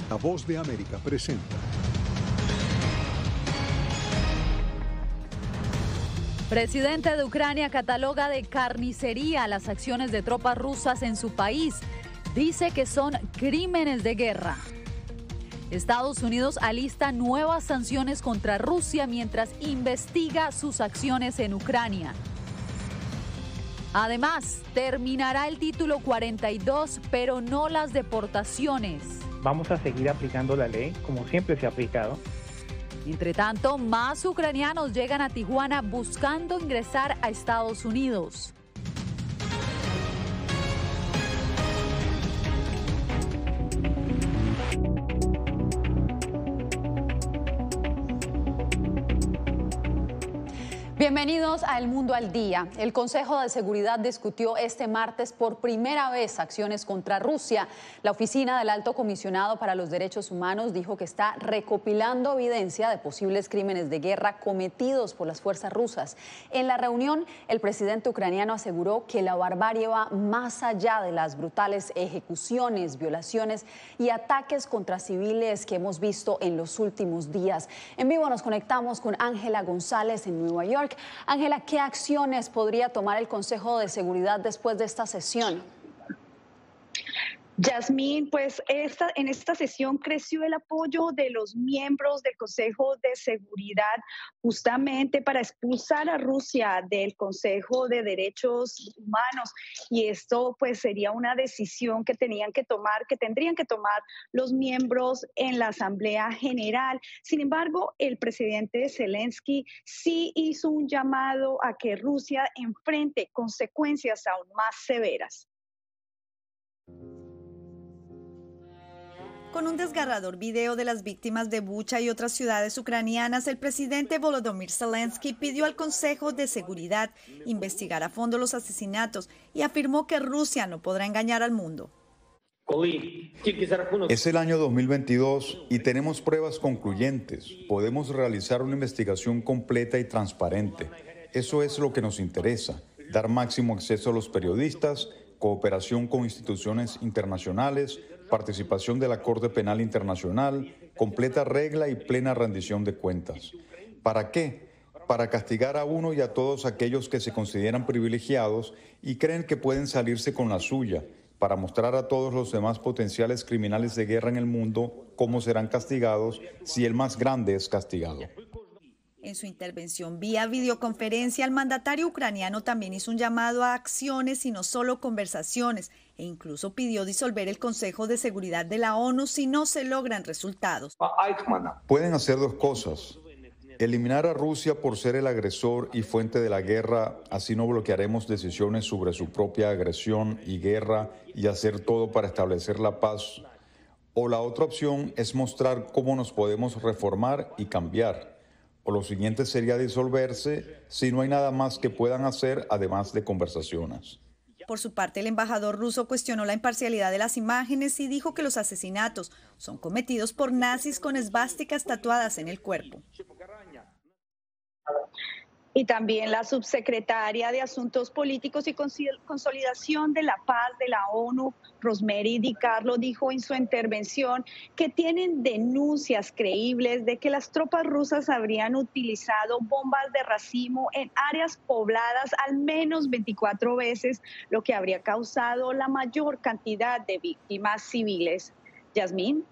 La Voz de América presenta. Presidente de Ucrania cataloga de carnicería las acciones de tropas rusas en su país. Dice que son crímenes de guerra. Estados Unidos alista nuevas sanciones contra Rusia mientras investiga sus acciones en Ucrania. Además, terminará el título 42, pero no las deportaciones. Vamos a seguir aplicando la ley como siempre se ha aplicado. Entre tanto, más ucranianos llegan a Tijuana buscando ingresar a Estados Unidos. Bienvenidos a El Mundo al Día. El Consejo de Seguridad discutió este martes por primera vez acciones contra Rusia. La Oficina del Alto Comisionado para los Derechos Humanos dijo que está recopilando evidencia de posibles crímenes de guerra cometidos por las fuerzas rusas. En la reunión, el presidente ucraniano aseguró que la barbarie va más allá de las brutales ejecuciones, violaciones y ataques contra civiles que hemos visto en los últimos días. En vivo nos conectamos con Ángela González en Nueva York. Ángela, ¿qué acciones podría tomar el Consejo de Seguridad después de esta sesión? Yasmín, pues en esta sesión creció el apoyo de los miembros del Consejo de Seguridad justamente para expulsar a Rusia del Consejo de Derechos Humanos, y esto pues sería una decisión que tendrían que tomar los miembros en la Asamblea General. Sin embargo, el presidente Zelensky sí hizo un llamado a que Rusia enfrente consecuencias aún más severas. Con un desgarrador video de las víctimas de Bucha y otras ciudades ucranianas, el presidente Volodymyr Zelensky pidió al Consejo de Seguridad investigar a fondo los asesinatos y afirmó que Rusia no podrá engañar al mundo. Es el año 2022 y tenemos pruebas concluyentes. Podemos realizar una investigación completa y transparente. Eso es lo que nos interesa, dar máximo acceso a los periodistas, cooperación con instituciones internacionales, participación de la Corte Penal Internacional, completa regla y plena rendición de cuentas. ¿Para qué? Para castigar a uno y a todos aquellos que se consideran privilegiados y creen que pueden salirse con la suya, para mostrar a todos los demás potenciales criminales de guerra en el mundo cómo serán castigados si el más grande es castigado. En su intervención vía videoconferencia, el mandatario ucraniano también hizo un llamado a acciones y no solo conversaciones, e incluso pidió disolver el Consejo de Seguridad de la ONU si no se logran resultados. Pueden hacer dos cosas: eliminar a Rusia por ser el agresor y fuente de la guerra, así no bloquearemos decisiones sobre su propia agresión y guerra, y hacer todo para establecer la paz. O la otra opción es mostrar cómo nos podemos reformar y cambiar. O lo siguiente sería disolverse si no hay nada más que puedan hacer además de conversaciones. Por su parte, el embajador ruso cuestionó la imparcialidad de las imágenes y dijo que los asesinatos son cometidos por nazis con esvásticas tatuadas en el cuerpo. Y también la subsecretaria de Asuntos Políticos y Consolidación de la Paz de la ONU, Rosemary DiCarlo, dijo en su intervención que tienen denuncias creíbles de que las tropas rusas habrían utilizado bombas de racimo en áreas pobladas al menos 24 veces, lo que habría causado la mayor cantidad de víctimas civiles. Yasmín.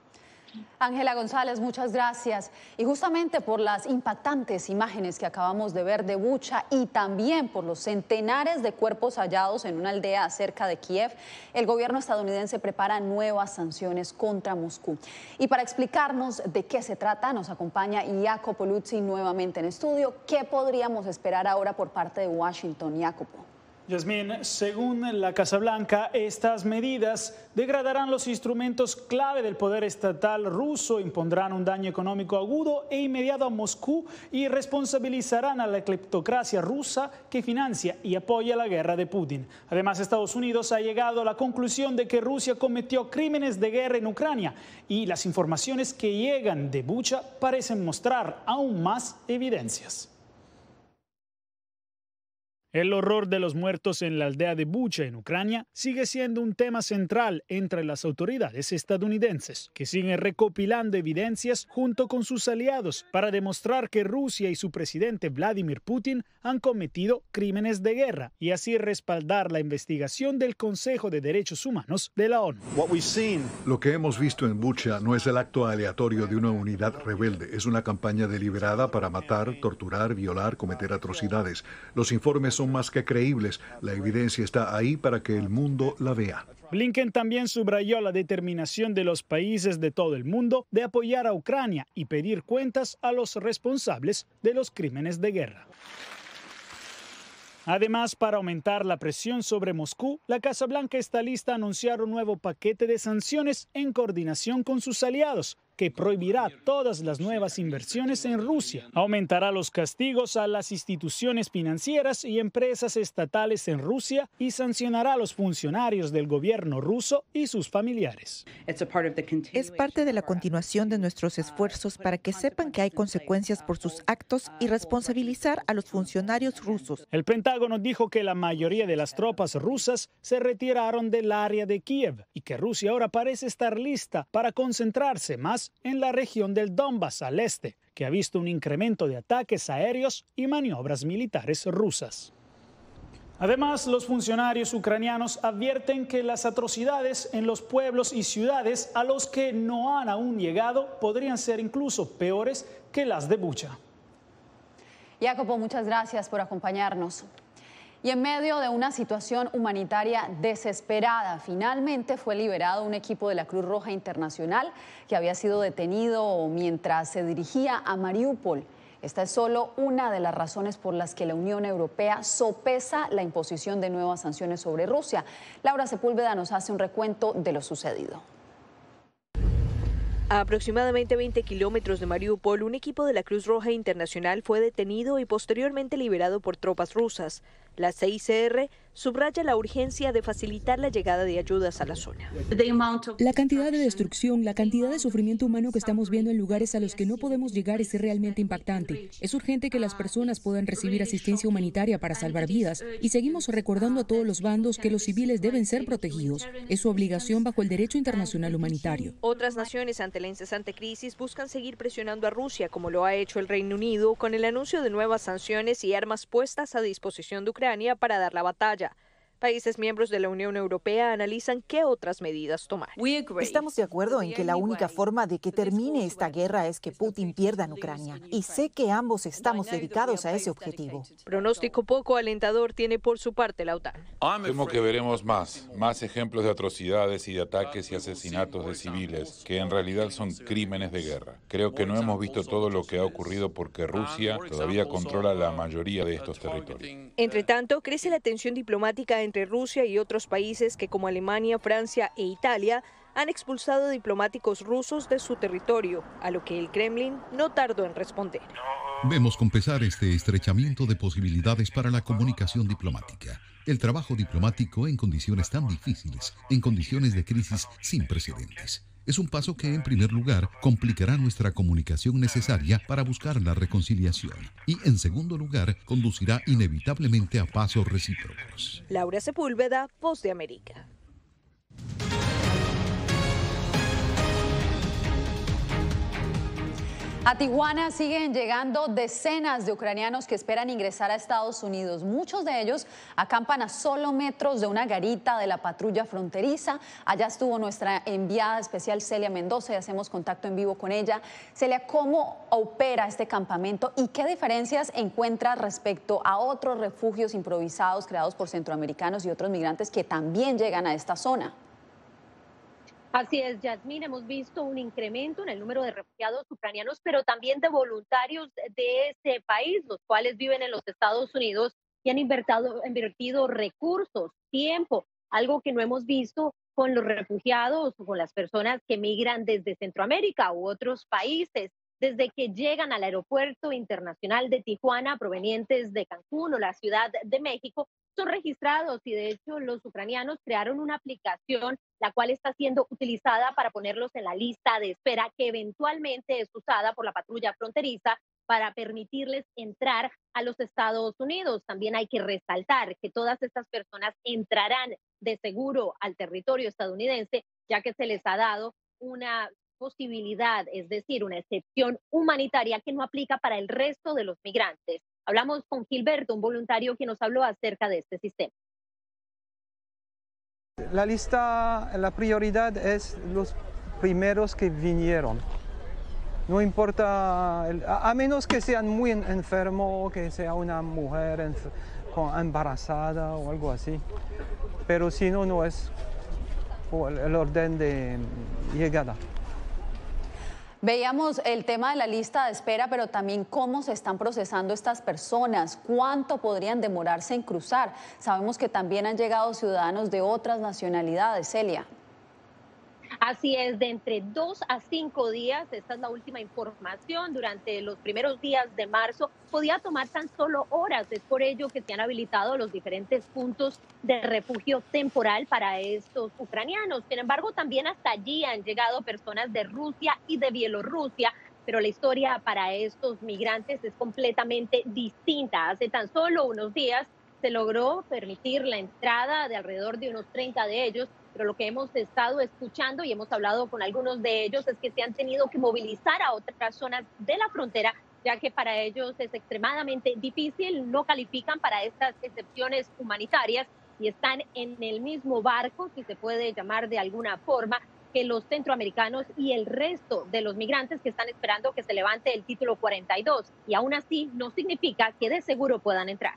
Ángela González, muchas gracias. Y justamente por las impactantes imágenes que acabamos de ver de Bucha y también por los centenares de cuerpos hallados en una aldea cerca de Kiev, el gobierno estadounidense prepara nuevas sanciones contra Moscú. Y para explicarnos de qué se trata, nos acompaña Jacopo Luzzi nuevamente en estudio. ¿Qué podríamos esperar ahora por parte de Washington, Jacopo? Yasmín, según la Casa Blanca, estas medidas degradarán los instrumentos clave del poder estatal ruso, impondrán un daño económico agudo e inmediato a Moscú y responsabilizarán a la cleptocracia rusa que financia y apoya la guerra de Putin. Además, Estados Unidos ha llegado a la conclusión de que Rusia cometió crímenes de guerra en Ucrania y las informaciones que llegan de Bucha parecen mostrar aún más evidencias. El horror de los muertos en la aldea de Bucha, en Ucrania, sigue siendo un tema central entre las autoridades estadounidenses, que siguen recopilando evidencias junto con sus aliados para demostrar que Rusia y su presidente Vladimir Putin han cometido crímenes de guerra y así respaldar la investigación del Consejo de Derechos Humanos de la ONU. Lo que hemos visto en Bucha no es el acto aleatorio de una unidad rebelde, es una campaña deliberada para matar, torturar, violar, cometer atrocidades. Los informes son más que creíbles, la evidencia está ahí para que el mundo la vea. Blinken también subrayó la determinación de los países de todo el mundo de apoyar a Ucrania y pedir cuentas a los responsables de los crímenes de guerra. Además, para aumentar la presión sobre Moscú, la Casa Blanca está lista a anunciar un nuevo paquete de sanciones en coordinación con sus aliados, que prohibirá todas las nuevas inversiones en Rusia, aumentará los castigos a las instituciones financieras y empresas estatales en Rusia y sancionará a los funcionarios del gobierno ruso y sus familiares. Es parte de la continuación de nuestros esfuerzos para que sepan que hay consecuencias por sus actos y responsabilizar a los funcionarios rusos. El Pentágono dijo que la mayoría de las tropas rusas se retiraron del área de Kiev y que Rusia ahora parece estar lista para concentrarse más en la región del Donbass al este, que ha visto un incremento de ataques aéreos y maniobras militares rusas. Además, los funcionarios ucranianos advierten que las atrocidades en los pueblos y ciudades a los que no han aún llegado podrían ser incluso peores que las de Bucha. Jacopo, muchas gracias por acompañarnos. Y en medio de una situación humanitaria desesperada, finalmente fue liberado un equipo de la Cruz Roja Internacional que había sido detenido mientras se dirigía a Mariupol. Esta es solo una de las razones por las que la Unión Europea sopesa la imposición de nuevas sanciones sobre Rusia. Laura Sepúlveda nos hace un recuento de lo sucedido. A aproximadamente 20 kilómetros de Mariupol, un equipo de la Cruz Roja Internacional fue detenido y posteriormente liberado por tropas rusas. La CICR subraya la urgencia de facilitar la llegada de ayudas a la zona. La cantidad de destrucción, la cantidad de sufrimiento humano que estamos viendo en lugares a los que no podemos llegar es realmente impactante. Es urgente que las personas puedan recibir asistencia humanitaria para salvar vidas y seguimos recordando a todos los bandos que los civiles deben ser protegidos. Es su obligación bajo el derecho internacional humanitario. Otras naciones ante la incesante crisis buscan seguir presionando a Rusia, como lo ha hecho el Reino Unido, con el anuncio de nuevas sanciones y armas puestas a disposición de Ucrania para dar la batalla. Países miembros de la Unión Europea analizan qué otras medidas tomar. Estamos de acuerdo en que la única forma de que termine esta guerra es que Putin pierda en Ucrania. Y sé que ambos estamos dedicados a ese objetivo. Pronóstico poco alentador tiene por su parte la OTAN. Temo que veremos más ejemplos de atrocidades y de ataques y asesinatos de civiles, que en realidad son crímenes de guerra. Creo que no hemos visto todo lo que ha ocurrido porque Rusia todavía controla la mayoría de estos territorios. Entre tanto, crece la tensión diplomática entre Rusia y otros países que, como Alemania, Francia e Italia, han expulsado diplomáticos rusos de su territorio, a lo que el Kremlin no tardó en responder. Vemos con pesar este estrechamiento de posibilidades para la comunicación diplomática. El trabajo diplomático en condiciones tan difíciles, en condiciones de crisis sin precedentes. Es un paso que, en primer lugar, complicará nuestra comunicación necesaria para buscar la reconciliación y, en segundo lugar, conducirá inevitablemente a pasos recíprocos. Laura Sepúlveda, Voz de América. A Tijuana siguen llegando decenas de ucranianos que esperan ingresar a Estados Unidos. Muchos de ellos acampan a solo metros de una garita de la patrulla fronteriza. Allá estuvo nuestra enviada especial Celia Mendoza y hacemos contacto en vivo con ella. Celia, ¿cómo opera este campamento y qué diferencias encuentra respecto a otros refugios improvisados creados por centroamericanos y otros migrantes que también llegan a esta zona? Así es, Yasmín, hemos visto un incremento en el número de refugiados ucranianos, pero también de voluntarios de este país, los cuales viven en los Estados Unidos y han invertido recursos, tiempo, algo que no hemos visto con los refugiados o con las personas que migran desde Centroamérica u otros países. Desde que llegan al aeropuerto internacional de Tijuana, provenientes de Cancún o la Ciudad de México, son registrados y de hecho los ucranianos crearon una aplicación la cual está siendo utilizada para ponerlos en la lista de espera que eventualmente es usada por la patrulla fronteriza para permitirles entrar a los Estados Unidos. También hay que resaltar que todas estas personas entrarán de seguro al territorio estadounidense, ya que se les ha dado una posibilidad, es decir, una excepción humanitaria que no aplica para el resto de los migrantes. Hablamos con Gilberto, un voluntario que nos habló acerca de este sistema. La prioridad es los primeros que vinieron. No importa, a menos que sean muy enfermos, que sea una mujer embarazada o algo así. Pero si no, no es el orden de llegada. Veíamos el tema de la lista de espera, pero también cómo se están procesando estas personas, cuánto podrían demorarse en cruzar. Sabemos que también han llegado ciudadanos de otras nacionalidades, Celia. Así es, de entre 2 a 5 días, esta es la última información, durante los primeros días de marzo podía tomar tan solo horas, es por ello que se han habilitado los diferentes puntos de refugio temporal para estos ucranianos. Sin embargo, también hasta allí han llegado personas de Rusia y de Bielorrusia, pero la historia para estos migrantes es completamente distinta. Hace tan solo unos días se logró permitir la entrada de alrededor de unos 30 de ellos, pero lo que hemos estado escuchando y hemos hablado con algunos de ellos es que se han tenido que movilizar a otras zonas de la frontera, ya que para ellos es extremadamente difícil, no califican para estas excepciones humanitarias y están en el mismo barco, si se puede llamar de alguna forma, que los centroamericanos y el resto de los migrantes que están esperando que se levante el título 42. Y aún así no significa que de seguro puedan entrar.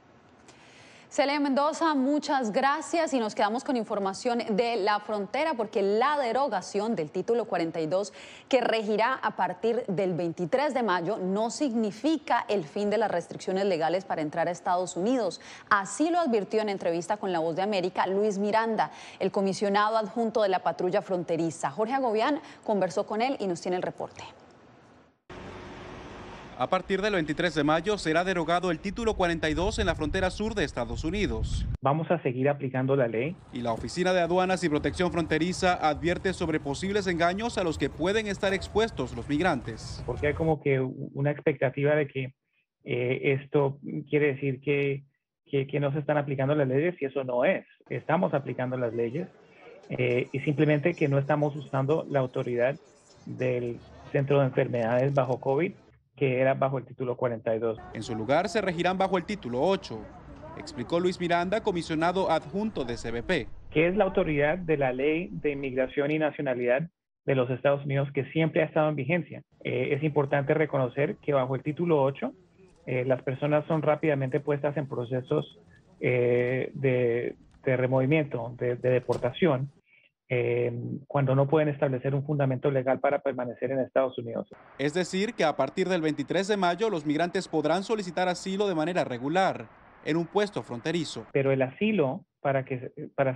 Celia Mendoza, muchas gracias y nos quedamos con información de la frontera porque la derogación del título 42 que regirá a partir del 23 de mayo no significa el fin de las restricciones legales para entrar a Estados Unidos. Así lo advirtió en entrevista con La Voz de América Luis Miranda, el comisionado adjunto de la patrulla fronteriza. Jorge Agobián conversó con él y nos tiene el reporte. A partir del 23 de mayo será derogado el título 42 en la frontera sur de Estados Unidos. Vamos a seguir aplicando la ley. Y la Oficina de Aduanas y Protección Fronteriza advierte sobre posibles engaños a los que pueden estar expuestos los migrantes. Porque hay como que una expectativa de que esto quiere decir que no se están aplicando las leyes y eso no es. Estamos aplicando las leyes y simplemente que no estamos usando la autoridad del Centro de Enfermedades bajo COVID, que era bajo el título 42. En su lugar se regirán bajo el título 8, explicó Luis Miranda, comisionado adjunto de CBP. Que es la autoridad de la Ley de Inmigración y Nacionalidad de los Estados Unidos que siempre ha estado en vigencia. Es importante reconocer que bajo el título 8 las personas son rápidamente puestas en procesos de removimiento, de deportación, cuando no pueden establecer un fundamento legal para permanecer en Estados Unidos. Es decir, que a partir del 23 de mayo los migrantes podrán solicitar asilo de manera regular en un puesto fronterizo. Pero el asilo, para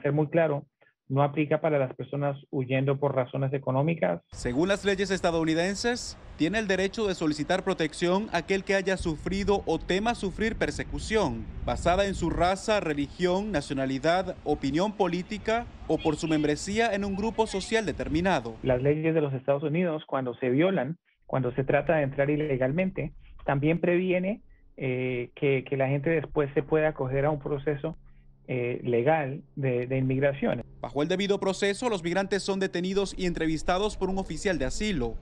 ser muy claro, no aplica para las personas huyendo por razones económicas. Según las leyes estadounidenses, tiene el derecho de solicitar protección aquel que haya sufrido o tema sufrir persecución, basada en su raza, religión, nacionalidad, opinión política o por su membresía en un grupo social determinado. Las leyes de los Estados Unidos, cuando se violan, cuando se trata de entrar ilegalmente, también previene que la gente después se pueda acoger a un proceso legal de inmigración. Bajo el debido proceso, los migrantes son detenidos y entrevistados por un oficial de asilo,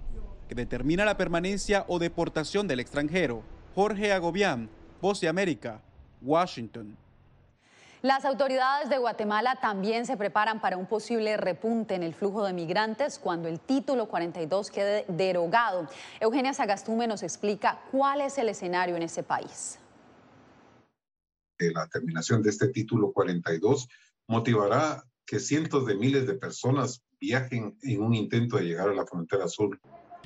que determina la permanencia o deportación del extranjero. Jorge Agobián, Voz de América, Washington. Las autoridades de Guatemala también se preparan para un posible repunte en el flujo de migrantes cuando el título 42 quede derogado. Eugenia Sagastume nos explica cuál es el escenario en ese país. La terminación de este título 42 motivará que cientos de miles de personas viajen en un intento de llegar a la frontera sur.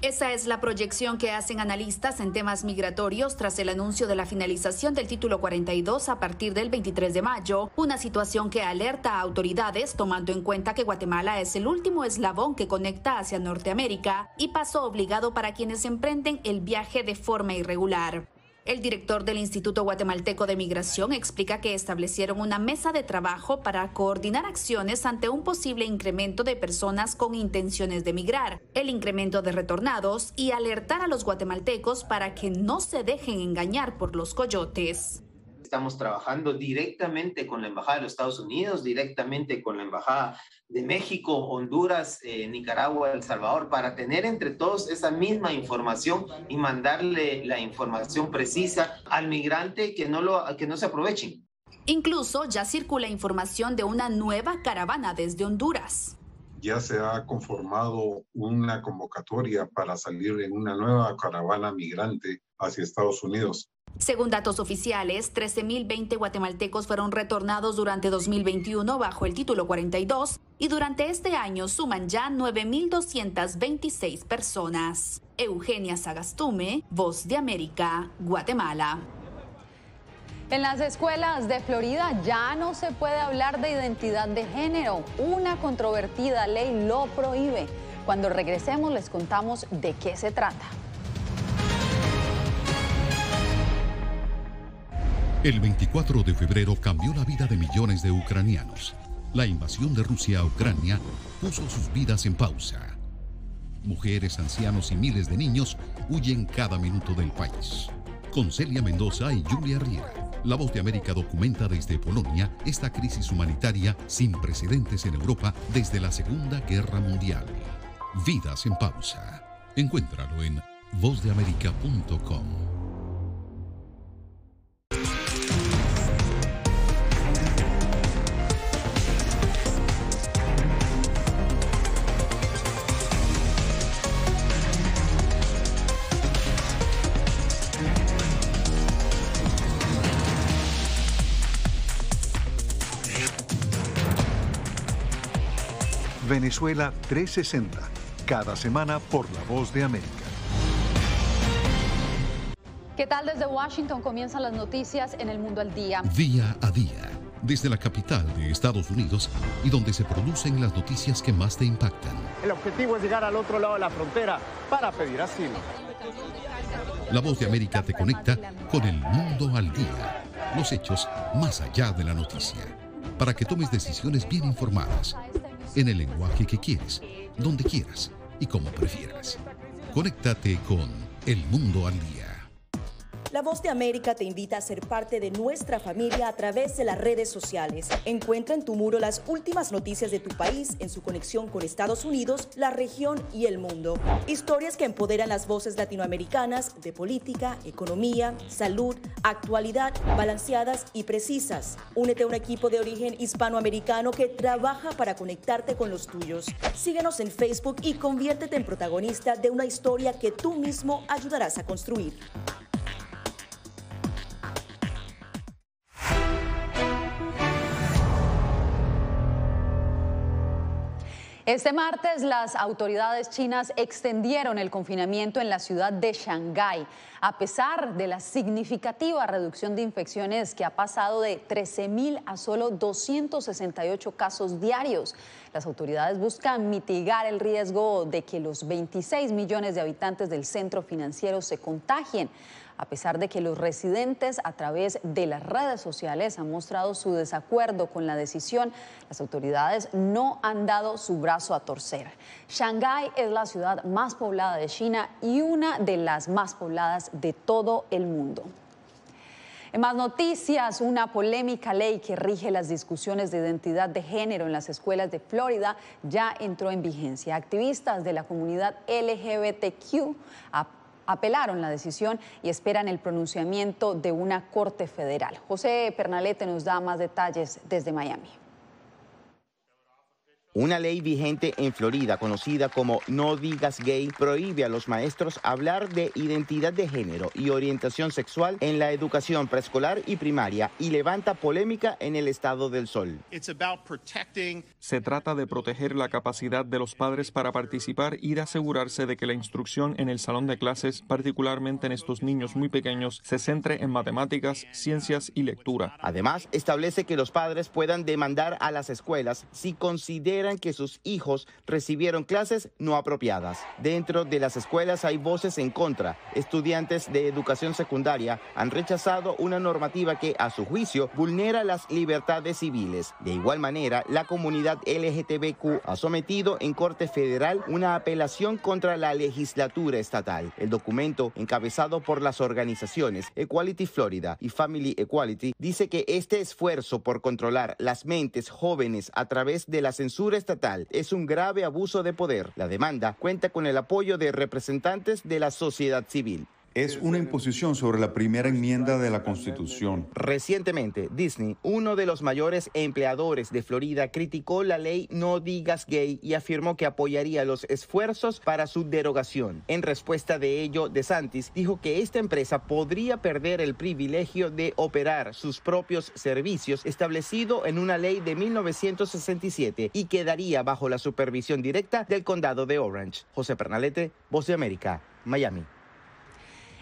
Esa es la proyección que hacen analistas en temas migratorios tras el anuncio de la finalización del título 42 a partir del 23 de mayo, una situación que alerta a autoridades tomando en cuenta que Guatemala es el último eslabón que conecta hacia Norteamérica y paso obligado para quienes emprenden el viaje de forma irregular. El director del Instituto Guatemalteco de Migración explica que establecieron una mesa de trabajo para coordinar acciones ante un posible incremento de personas con intenciones de migrar, el incremento de retornados y alertar a los guatemaltecos para que no se dejen engañar por los coyotes. Estamos trabajando directamente con la Embajada de los Estados Unidos, directamente con la Embajada de México, Honduras, Nicaragua, El Salvador, para tener entre todos esa misma información y mandarle la información precisa al migrante que no se aprovechen. Incluso ya circula información de una nueva caravana desde Honduras. Ya se ha conformado una convocatoria para salir en una nueva caravana migrante hacia Estados Unidos. Según datos oficiales, 13.020 guatemaltecos fueron retornados durante 2021 bajo el título 42 y durante este año suman ya 9.226 personas. Eugenia Sagastume, Voz de América, Guatemala. En las escuelas de Florida ya no se puede hablar de identidad de género. Una controvertida ley lo prohíbe. Cuando regresemos les contamos de qué se trata. El 24 de febrero cambió la vida de millones de ucranianos. La invasión de Rusia a Ucrania puso sus vidas en pausa. Mujeres, ancianos y miles de niños huyen cada minuto del país. Con Celia Mendoza y Julia Riera, La Voz de América documenta desde Polonia esta crisis humanitaria sin precedentes en Europa desde la Segunda Guerra Mundial. Vidas en pausa. Encuéntralo en vozdeamerica.com. Venezuela 360, cada semana por La Voz de América. ¿Qué tal? Desde Washington comienzan las noticias en El Mundo al Día. Día a día, desde la capital de Estados Unidos y donde se producen las noticias que más te impactan. El objetivo es llegar al otro lado de la frontera para pedir asilo. La Voz de América te conecta con El Mundo al Día, los hechos más allá de la noticia, para que tomes decisiones bien informadas, en el lenguaje que quieres, donde quieras y como prefieras. Conéctate con El Mundo al Día. La Voz de América te invita a ser parte de nuestra familia a través de las redes sociales. Encuentra en tu muro las últimas noticias de tu país en su conexión con Estados Unidos, la región y el mundo. Historias que empoderan las voces latinoamericanas de política, economía, salud, actualidad, balanceadas y precisas. Únete a un equipo de origen hispanoamericano que trabaja para conectarte con los tuyos. Síguenos en Facebook y conviértete en protagonista de una historia que tú mismo ayudarás a construir. Este martes, las autoridades chinas extendieron el confinamiento en la ciudad de Shanghái, a pesar de la significativa reducción de infecciones que ha pasado de 13.000 a solo 268 casos diarios. Las autoridades buscan mitigar el riesgo de que los 26 millones de habitantes del centro financiero se contagien. A pesar de que los residentes a través de las redes sociales han mostrado su desacuerdo con la decisión, las autoridades no han dado su brazo a torcer. Shanghái es la ciudad más poblada de China y una de las más pobladas de todo el mundo. En más noticias, una polémica ley que rige las discusiones de identidad de género en las escuelas de Florida ya entró en vigencia. Activistas de la comunidad LGBTQ apelaron la decisión y esperan el pronunciamiento de una corte federal. José Pernalete nos da más detalles desde Miami. Una ley vigente en Florida, conocida como No Digas Gay, prohíbe a los maestros hablar de identidad de género y orientación sexual en la educación preescolar y primaria y levanta polémica en el estado del Sol. Se trata de proteger la capacidad de los padres para participar y de asegurarse de que la instrucción en el salón de clases, particularmente en estos niños muy pequeños, se centre en matemáticas, ciencias y lectura. Además, establece que los padres puedan demandar a las escuelas si consideran consideran que sus hijos recibieron clases no apropiadas. Dentro de las escuelas hay voces en contra. Estudiantes de educación secundaria han rechazado una normativa que, a su juicio, vulnera las libertades civiles. De igual manera, la comunidad LGTBQ ha sometido en Corte Federal una apelación contra la legislatura estatal. El documento, encabezado por las organizaciones Equality Florida y Family Equality, dice que este esfuerzo por controlar las mentes jóvenes a través de la censura estatal es un grave abuso de poder. La demanda cuenta con el apoyo de representantes de la sociedad civil. Es una imposición sobre la primera enmienda de la Constitución. Recientemente, Disney, uno de los mayores empleadores de Florida, criticó la ley No Digas Gay y afirmó que apoyaría los esfuerzos para su derogación. En respuesta de ello, DeSantis dijo que esta empresa podría perder el privilegio de operar sus propios servicios establecido en una ley de 1967 y quedaría bajo la supervisión directa del condado de Orange. José Pernalete, Voz de América, Miami.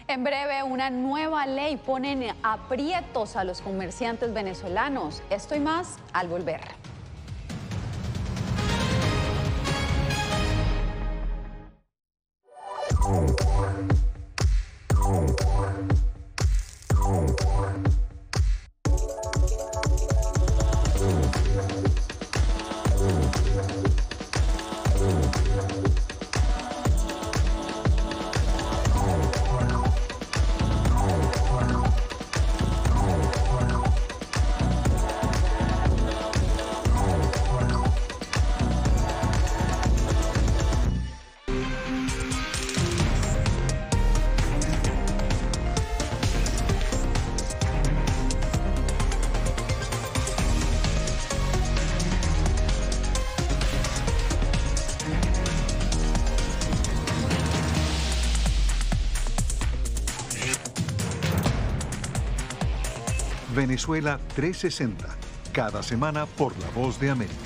En breve, una nueva ley pone en aprietos a los comerciantes venezolanos. Esto y más al volver. Venezuela 360, cada semana por La Voz de América.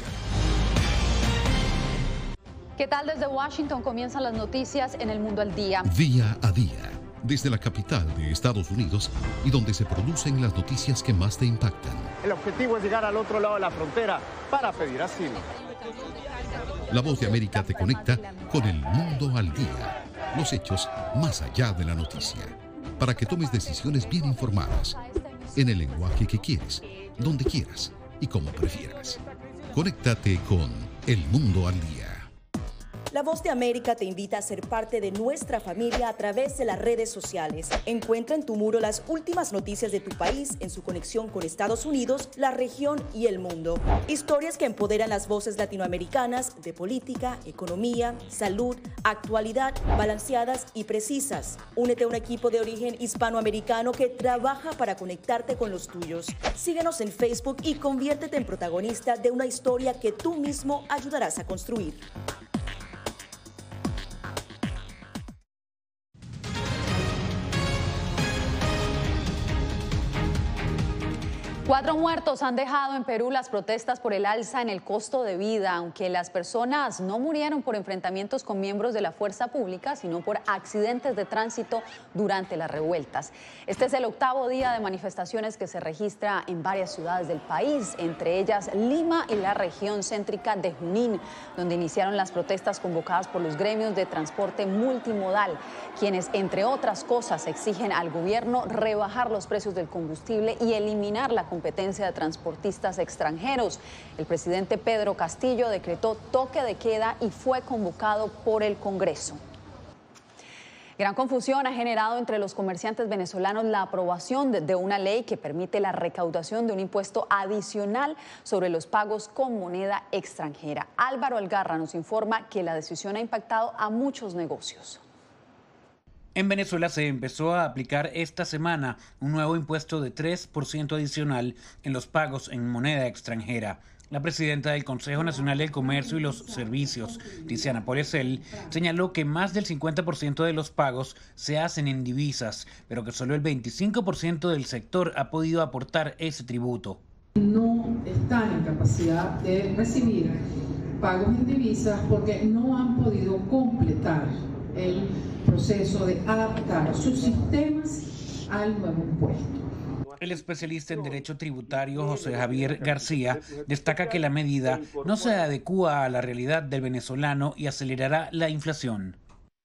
¿Qué tal? Desde Washington comienzan las noticias en El Mundo al Día. Día a día, desde la capital de Estados Unidos y donde se producen las noticias que más te impactan. El objetivo es llegar al otro lado de la frontera para pedir asilo. La Voz de América te conecta con El Mundo al Día, los hechos más allá de la noticia, para que tomes decisiones bien informadas, en el lenguaje que quieres, donde quieras y como prefieras. Conéctate con El Mundo al Día. La Voz de América te invita a ser parte de nuestra familia a través de las redes sociales. Encuentra en tu muro las últimas noticias de tu país en su conexión con Estados Unidos, la región y el mundo. Historias que empoderan las voces latinoamericanas de política, economía, salud, actualidad, balanceadas y precisas. Únete a un equipo de origen hispanoamericano que trabaja para conectarte con los tuyos. Síguenos en Facebook y conviértete en protagonista de una historia que tú mismo ayudarás a construir. 4 muertos han dejado en Perú las protestas por el alza en el costo de vida, aunque las personas no murieron por enfrentamientos con miembros de la fuerza pública, sino por accidentes de tránsito durante las revueltas. Este es el 8º día de manifestaciones que se registra en varias ciudades del país, entre ellas Lima y la región céntrica de Junín, donde iniciaron las protestas convocadas por los gremios de transporte multimodal, quienes, entre otras cosas, exigen al gobierno rebajar los precios del combustible y eliminar la competencia de transportistas extranjeros. El presidente Pedro Castillo decretó toque de queda y fue convocado por el Congreso. Gran confusión ha generado entre los comerciantes venezolanos la aprobación de una ley que permite la recaudación de un impuesto adicional sobre los pagos con moneda extranjera. Álvaro Algarra nos informa que la decisión ha impactado a muchos negocios. En Venezuela se empezó a aplicar esta semana un nuevo impuesto de 3% adicional en los pagos en moneda extranjera. La presidenta del Consejo Nacional del Comercio y los Servicios, Tiziana Porcel, señaló que más del 50% de los pagos se hacen en divisas, pero que solo el 25% del sector ha podido aportar ese tributo. No están en capacidad de recibir pagos en divisas porque no han podido completar el proceso de adaptar sus sistemas al nuevo impuesto. El especialista en derecho tributario José Javier García destaca que la medida no se adecúa a la realidad del venezolano y acelerará la inflación.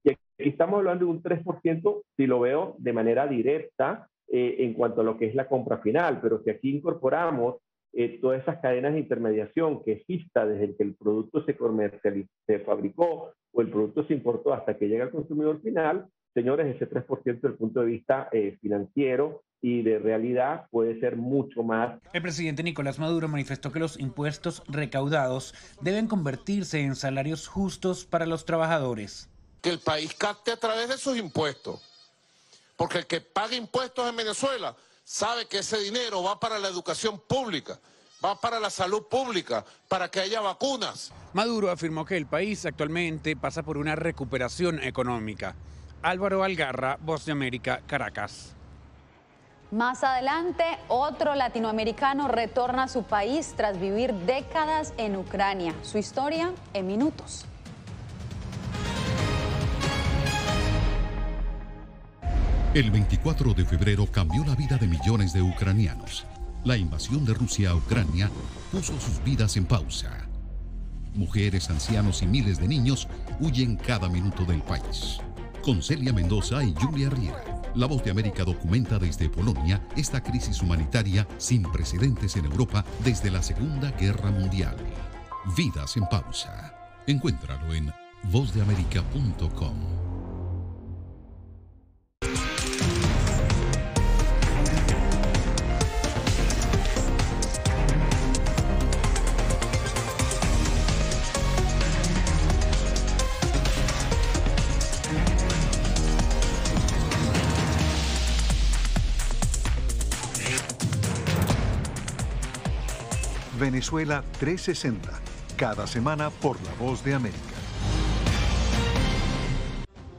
Y aquí estamos hablando de un 3%, si lo veo de manera directa, en cuanto a lo que es la compra final, pero si aquí incorporamos todas esas cadenas de intermediación que exista desde que el producto se fabricó o el producto se importó hasta que llega al consumidor final, señores, ese 3% desde el punto de vista financiero y de realidad puede ser mucho más. El presidente Nicolás Maduro manifestó que los impuestos recaudados deben convertirse en salarios justos para los trabajadores. Que el país capte a través de sus impuestos, porque el que paga impuestos en Venezuela sabe que ese dinero va para la educación pública, va para la salud pública, para que haya vacunas. Maduro afirmó que el país actualmente pasa por una recuperación económica. Álvaro Algarra, Voz de América, Caracas. Más adelante, otro latinoamericano retorna a su país tras vivir décadas en Ucrania. Su historia en minutos. El 24 de febrero cambió la vida de millones de ucranianos. La invasión de Rusia a Ucrania puso sus vidas en pausa. Mujeres, ancianos y miles de niños huyen cada minuto del país. Con Celia Mendoza y Julia Riera, La Voz de América documenta desde Polonia esta crisis humanitaria sin precedentes en Europa desde la Segunda Guerra Mundial. Vidas en pausa. Encuéntralo en vozdeamerica.com. Venezuela 360, cada semana por La Voz de América.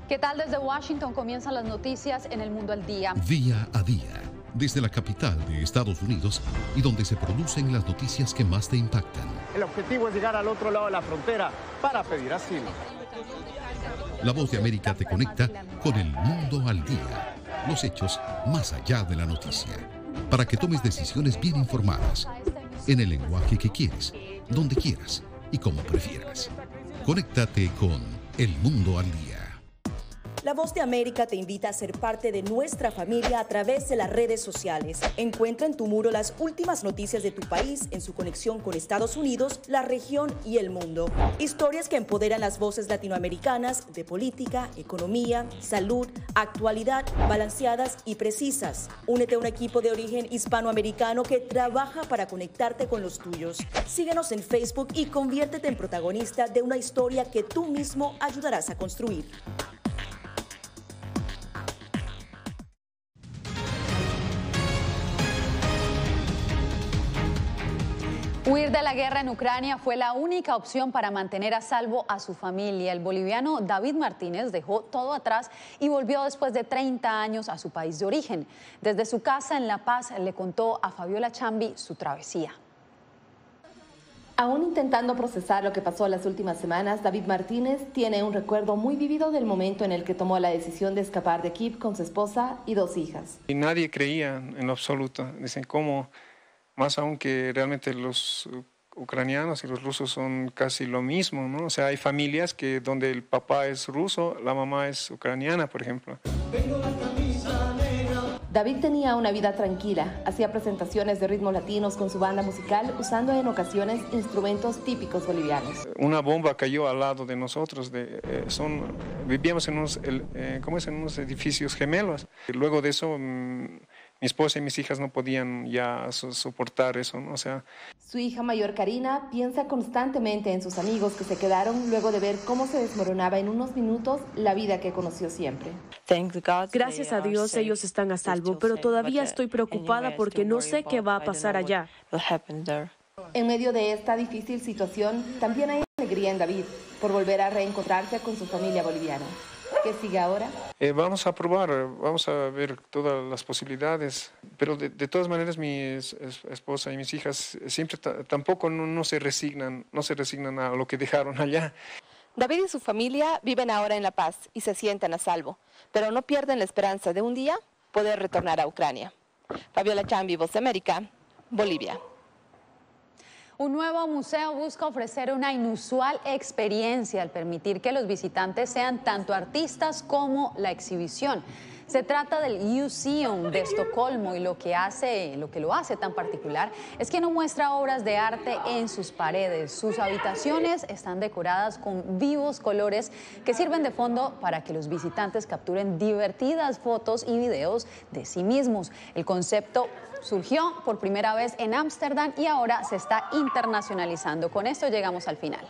¿Qué tal? Desde Washington comienzan las noticias en El Mundo al Día. Día a día, desde la capital de Estados Unidos y donde se producen las noticias que más te impactan. El objetivo es llegar al otro lado de la frontera para pedir asilo. La Voz de América te conecta con El Mundo al Día, los hechos más allá de la noticia, para que tomes decisiones bien informadas, en el lenguaje que quieres, donde quieras y como prefieras. Conéctate con El Mundo al Día. La Voz de América te invita a ser parte de nuestra familia a través de las redes sociales. Encuentra en tu muro las últimas noticias de tu país en su conexión con Estados Unidos, la región y el mundo. Historias que empoderan las voces latinoamericanas de política, economía, salud, actualidad, balanceadas y precisas. Únete a un equipo de origen hispanoamericano que trabaja para conectarte con los tuyos. Síguenos en Facebook y conviértete en protagonista de una historia que tú mismo ayudarás a construir. Huir de la guerra en Ucrania fue la única opción para mantener a salvo a su familia. El boliviano David Martínez dejó todo atrás y volvió después de 30 años a su país de origen. Desde su casa en La Paz le contó a Fabiola Chambi su travesía. Aún intentando procesar lo que pasó las últimas semanas, David Martínez tiene un recuerdo muy vivido del momento en el que tomó la decisión de escapar de Kiev con su esposa y 2 hijas. Y nadie creía en lo absoluto. Dicen, ¿cómo? Más aún que realmente los ucranianos y los rusos son casi lo mismo, ¿no? O sea, hay familias que donde el papá es ruso, la mamá es ucraniana, por ejemplo. David tenía una vida tranquila, hacía presentaciones de ritmos latinos con su banda musical, usando en ocasiones instrumentos típicos bolivianos. Una bomba cayó al lado de nosotros, vivíamos en unos edificios gemelos. Luego de eso, mi esposa y mis hijas no podían ya soportar eso, ¿no? O sea, su hija mayor Karina piensa constantemente en sus amigos que se quedaron luego de ver cómo se desmoronaba en unos minutos la vida que conoció siempre. Gracias a Dios ellos están a salvo, pero todavía estoy preocupada porque no sé qué va a pasar allá. En medio de esta difícil situación, también hay alegría en David por volver a reencontrarse con su familia boliviana. ¿Qué sigue ahora? Vamos a probar, vamos a ver todas las posibilidades, pero de todas maneras mi esposa y mis hijas siempre tampoco no se resignan a lo que dejaron allá. David y su familia viven ahora en La Paz y se sienten a salvo, pero no pierden la esperanza de un día poder retornar a Ucrania. Fabiola Chambi, Voz de América, Bolivia. Un nuevo museo busca ofrecer una inusual experiencia al permitir que los visitantes sean tanto artistas como la exhibición. Se trata del Museum de Estocolmo y lo que lo hace tan particular es que no muestra obras de arte en sus paredes. Sus habitaciones están decoradas con vivos colores que sirven de fondo para que los visitantes capturen divertidas fotos y videos de sí mismos. El concepto surgió por primera vez en Ámsterdam y ahora se está internacionalizando. Con esto llegamos al final.